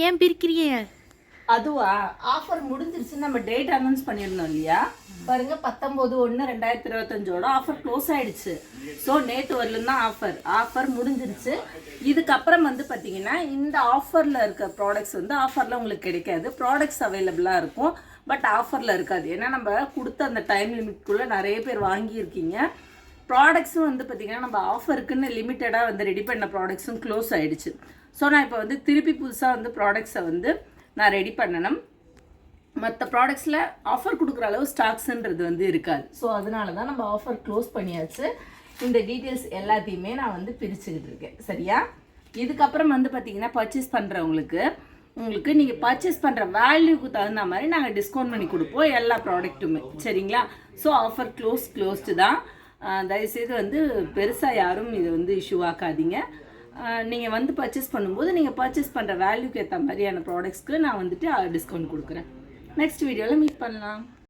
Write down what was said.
ஏன் பிரிக்கிறீங்க? அதுவா ஆஃபர் முடிஞ்சிருச்சு. நம்ம டேட் அனௌன்ஸ் பண்ணியிருந்தோம் இல்லையா? பாருங்க 19/1/2025 ஆஃபர் க்ளோஸ் ஆயிடுச்சு. ஸோ நேற்று வரலும் தான் ஆஃபர் முடிஞ்சிருச்சு. இதுக்கப்புறம் வந்து பார்த்தீங்கன்னா இந்த ஆஃபரில் இருக்க ப்ராடக்ட்ஸ் வந்து ஆஃபரில் உங்களுக்கு கிடைக்காது. ப்ராடக்ட்ஸ் அவைலபிளாக இருக்கும், பட் ஆஃபரில் இருக்காது. ஏன்னா நம்ம கொடுத்த அந்த டைம் லிமிட்குள்ளே நிறைய பேர் வாங்கியிருக்கீங்க. ப்ராடக்ட்ஸும் வந்து பார்த்திங்கன்னா நம்ம ஆஃபருக்குன்னு லிமிட்டடாக வந்து ரெடி பண்ண ப்ராடக்ட்ஸும் க்ளோஸ் ஆகிடுச்சு. ஸோ நான் இப்போ வந்து திருப்பி புதுசாக வந்து ப்ராடக்ட்ஸை வந்து நான் ரெடி பண்ணணும். மற்ற ப்ராடக்ட்ஸில் ஆஃபர் கொடுக்குற அளவு ஸ்டாக்ஸுன்றது வந்து இருக்காது. ஸோ அதனால தான் நம்ம ஆஃபர் க்ளோஸ் பண்ணியாச்சு. இந்த டீட்டெயில்ஸ் எல்லாத்தையுமே நான் வந்து பிரிச்சுக்கிட்டு இருக்கேன். சரியா? இதுக்கப்புறம் வந்து பார்த்திங்கன்னா பர்ச்சேஸ் உங்களுக்கு நீங்கள் பர்ச்சேஸ் பண்ணுற வேல்யூக்கு தகுந்த மாதிரி நாங்கள் டிஸ்கவுண்ட் பண்ணி கொடுப்போம் எல்லா ப்ராடக்ட்டுமே. சரிங்களா? ஸோ ஆஃபர் க்ளோஸ்டு தான். தயவுசெய்து வந்து பெருசாக யாரும் இதை வந்து இஷ்யூ ஆக்காதீங்க. நீங்கள் வந்து பர்ச்சேஸ் பண்ணும்போது நீங்கள் பர்ச்சேஸ் பண்ணுற வேல்யூக்கு ஏற்ற மாதிரியான ப்ராடக்ட்ஸ்க்கு நான் வந்துட்டு டிஸ்கவுண்ட் கொடுக்குறேன். நெக்ஸ்ட் வீடியோவில் மீட் பண்ணலாம்.